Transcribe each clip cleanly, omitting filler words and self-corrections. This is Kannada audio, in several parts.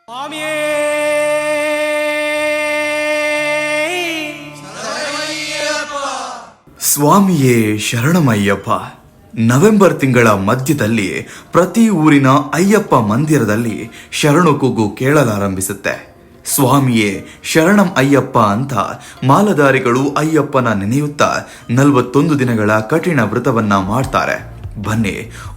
ಸ್ವಾಮಿಯೇ ಸ್ವಾಮಿಯೇ ಶರಣಮಯ್ಯಪ್ಪ. ನವೆಂಬರ್ ತಿಂಗಳ ಮಧ್ಯದಲ್ಲಿ ಪ್ರತಿ ಊರಿನ ಅಯ್ಯಪ್ಪ ಮಂದಿರದಲ್ಲಿ ಶರಣು ಕೂಗು ಕೇಳಲಾರಂಭಿಸುತ್ತೆ. ಸ್ವಾಮಿಯೇ ಶರಣಂ ಅಯ್ಯಪ್ಪ ಅಂತ ಮಾಲಧಾರಿಗಳು ಅಯ್ಯಪ್ಪನ ನೆನೆಯುತ್ತಾ 41 ದಿನಗಳ ಕಠಿಣ ವ್ರತವನ್ನ ಮಾಡ್ತಾರೆ. ಬನ್ನಿ,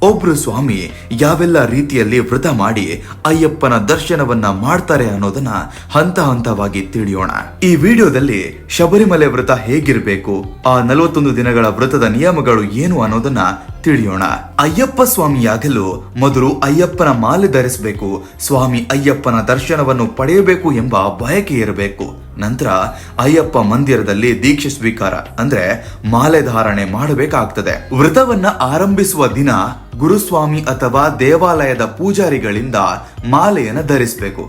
ಒಬ್ರು ಸ್ವಾಮಿ ಯಾವೆಲ್ಲ ರೀತಿಯಲ್ಲಿ ವ್ರತ ಮಾಡಿ ಅಯ್ಯಪ್ಪನ ದರ್ಶನವನ್ನ ಮಾಡ್ತಾರೆ ಅನ್ನೋದನ್ನ ಹಂತ ಹಂತವಾಗಿ ತಿಳಿಯೋಣ. ಈ ವಿಡಿಯೋದಲ್ಲಿ ಶಬರಿಮಲೆ ವ್ರತ ಹೇಗಿರಬೇಕು, ಆ 41 ದಿನಗಳ ವ್ರತದ ನಿಯಮಗಳು ಏನು ಅನ್ನೋದನ್ನ ತಿಳಿಯೋಣ. ಅಯ್ಯಪ್ಪ ಸ್ವಾಮಿಯಾಗಲು ಮೊದಲು ಅಯ್ಯಪ್ಪನ ಮಾಲೆ ಧರಿಸಬೇಕು, ಸ್ವಾಮಿ ಅಯ್ಯಪ್ಪನ ದರ್ಶನವನ್ನು ಪಡೆಯಬೇಕು ಎಂಬ ಬಯಕೆ ಇರಬೇಕು. ನಂತರ ಅಯ್ಯಪ್ಪ ಮಂದಿರದಲ್ಲಿ ದೀಕ್ಷೆ ಸ್ವೀಕಾರ ಅಂದ್ರೆ ಮಾಲೆ ಧಾರಣೆ ಮಾಡಬೇಕಾಗ್ತದೆ. ವ್ರತವನ್ನ ಆರಂಭಿಸುವ ದಿನ ಗುರುಸ್ವಾಮಿ ಅಥವಾ ದೇವಾಲಯದ ಪೂಜಾರಿಗಳಿಂದ ಮಾಲೆಯನ್ನು ಧರಿಸಬೇಕು.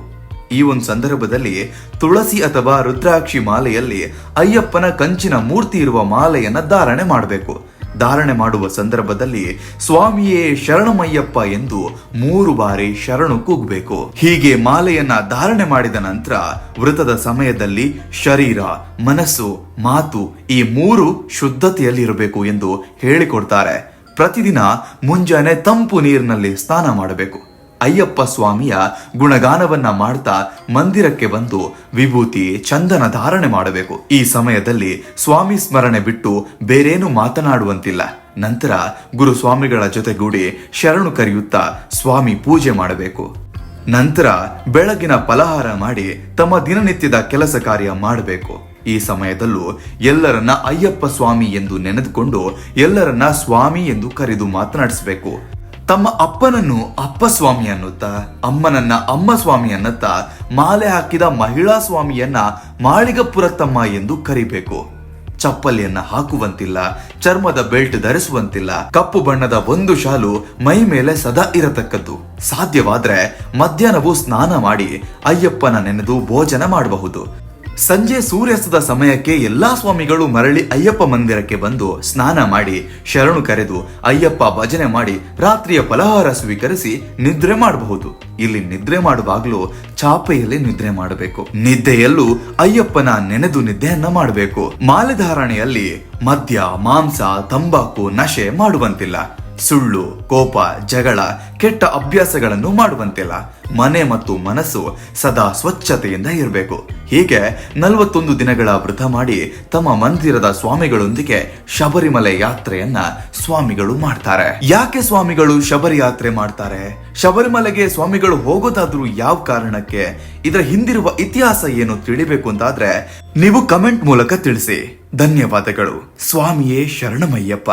ಈ ಒಂದು ಸಂದರ್ಭದಲ್ಲಿ ತುಳಸಿ ಅಥವಾ ರುದ್ರಾಕ್ಷಿ ಮಾಲೆಯಲ್ಲಿ ಅಯ್ಯಪ್ಪನ ಕಂಚಿನ ಮೂರ್ತಿ ಇರುವ ಮಾಲೆಯನ್ನ ಧಾರಣೆ ಮಾಡಬೇಕು. ಧಾರಣೆ ಮಾಡುವ ಸಂದರ್ಭದಲ್ಲಿ ಸ್ವಾಮಿಯೇ ಶರಣಮಯ್ಯಪ್ಪ ಎಂದು 3 ಬಾರಿ ಶರಣು ಕೂಗಬೇಕು. ಹೀಗೆ ಮಾಲೆಯನ್ನ ಧಾರಣೆ ಮಾಡಿದ ನಂತರ ವ್ರತದ ಸಮಯದಲ್ಲಿ ಶರೀರ, ಮನಸ್ಸು, ಮಾತು ಈ 3 ಶುದ್ಧತೆಯಲ್ಲಿರಬೇಕು ಎಂದು ಹೇಳಿಕೊಡ್ತಾರೆ. ಪ್ರತಿದಿನ ಮುಂಜಾನೆ ತಂಪು ನೀರಿನಲ್ಲಿ ಸ್ನಾನ ಮಾಡಬೇಕು. ಅಯ್ಯಪ್ಪ ಸ್ವಾಮಿಯ ಗುಣಗಾನವನ್ನ ಮಾಡ್ತಾ ಮಂದಿರಕ್ಕೆ ಬಂದು ವಿಭೂತಿ, ಚಂದನ ಧಾರಣೆ ಮಾಡಬೇಕು. ಈ ಸಮಯದಲ್ಲಿ ಸ್ವಾಮಿ ಸ್ಮರಣೆ ಬಿಟ್ಟು ಬೇರೇನು ಮಾತನಾಡುವಂತಿಲ್ಲ. ನಂತರ ಗುರು ಸ್ವಾಮಿಗಳ ಜೊತೆಗೂಡಿ ಶರಣು ಕರೆಯುತ್ತಾ ಸ್ವಾಮಿ ಪೂಜೆ ಮಾಡಬೇಕು. ನಂತರ ಬೆಳಗಿನ ಫಲಹಾರ ಮಾಡಿ ತಮ್ಮ ದಿನನಿತ್ಯದ ಕೆಲಸ ಕಾರ್ಯ ಮಾಡಬೇಕು. ಈ ಸಮಯದಲ್ಲೂ ಎಲ್ಲರನ್ನ ಅಯ್ಯಪ್ಪ ಸ್ವಾಮಿ ಎಂದು ನೆನೆದುಕೊಂಡು ಎಲ್ಲರನ್ನ ಸ್ವಾಮಿ ಎಂದು ಕರೆದು ಮಾತನಾಡಿಸಬೇಕು. ತಮ್ಮ ಅಪ್ಪನನ್ನು ಅಪ್ಪ ಸ್ವಾಮಿ ಅನ್ನುತ್ತಾ, ಅಮ್ಮನನ್ನ ಅಮ್ಮ ಸ್ವಾಮಿ ಅನ್ನುತ್ತಾ, ಮಾಲೆ ಹಾಕಿದ ಮಹಿಳಾ ಸ್ವಾಮಿಯನ್ನ ಮಾಳಿಗಪುರತ್ತಮ್ಮ ಎಂದು ಕರಿಬೇಕು. ಚಪ್ಪಲಿಯನ್ನ ಹಾಕುವಂತಿಲ್ಲ, ಚರ್ಮದ ಬೆಲ್ಟ್ ಧರಿಸುವಂತಿಲ್ಲ, ಕಪ್ಪು ಬಣ್ಣದ ಒಂದು ಶಾಲು ಮೈ ಮೇಲೆ ಸದಾ ಇರತಕ್ಕದ್ದು. ಸಾಧ್ಯವಾದ್ರೆ ಮಧ್ಯಾಹ್ನವೂ ಸ್ನಾನ ಮಾಡಿ ಅಯ್ಯಪ್ಪನ ನೆನೆದು ಭೋಜನ ಮಾಡಬಹುದು. ಸಂಜೆ ಸೂರ್ಯಾಸ್ತದ ಸಮಯಕ್ಕೆ ಎಲ್ಲಾ ಸ್ವಾಮಿಗಳು ಮರಳಿ ಅಯ್ಯಪ್ಪ ಮಂದಿರಕ್ಕೆ ಬಂದು ಸ್ನಾನ ಮಾಡಿ ಶರಣು ಕರೆದು ಅಯ್ಯಪ್ಪ ಭಜನೆ ಮಾಡಿ ರಾತ್ರಿಯ ಫಲಹಾರ ಸ್ವೀಕರಿಸಿ ನಿದ್ರೆ ಮಾಡಬಹುದು. ಇಲ್ಲಿ ನಿದ್ರೆ ಮಾಡುವಾಗಲೂ ಚಾಪೆಯಲ್ಲಿ ನಿದ್ರೆ ಮಾಡಬೇಕು. ನಿದ್ದೆಯಲ್ಲೂ ಅಯ್ಯಪ್ಪನ ನೆನೆದು ನಿದ್ದೆಯನ್ನ ಮಾಡಬೇಕು. ಮಾಲೆ ಧಾರಣೆಯಲ್ಲಿ ಮದ್ಯ, ಮಾಂಸ, ತಂಬಾಕು, ನಶೆ ಮಾಡುವಂತಿಲ್ಲ. ಸುಳ್ಳು, ಕೋಪ, ಜಗಳ, ಕೆಟ್ಟ ಅಭ್ಯಾಸಗಳನ್ನು ಮಾಡುವಂತಿಲ್ಲ. ಮನೆ ಮತ್ತು ಮನಸ್ಸು ಸದಾ ಸ್ವಚ್ಛತೆಯಿಂದ ಇರಬೇಕು. ಹೀಗೆ 41 ದಿನಗಳ ವ್ರತ ಮಾಡಿ ತಮ್ಮ ಮಂದಿರದ ಸ್ವಾಮಿಗಳೊಂದಿಗೆ ಶಬರಿಮಲೆ ಯಾತ್ರೆಯನ್ನ ಸ್ವಾಮಿಗಳು ಮಾಡ್ತಾರೆ. ಯಾಕೆ ಸ್ವಾಮಿಗಳು ಶಬರಿ ಯಾತ್ರೆ ಮಾಡ್ತಾರೆ? ಶಬರಿಮಲೆಗೆ ಸ್ವಾಮಿಗಳು ಹೋಗೋದಾದ್ರೂ ಯಾವ ಕಾರಣಕ್ಕೆ? ಇದರ ಹಿಂದಿರುವ ಇತಿಹಾಸ ಏನು ತಿಳಿಬೇಕು ಅಂತಾದ್ರೆ ನೀವು ಕಮೆಂಟ್ ಮೂಲಕ ತಿಳಿಸಿ. ಧನ್ಯವಾದಗಳು. ಸ್ವಾಮಿಯೇ ಶರಣಮಯ್ಯಪ್ಪ.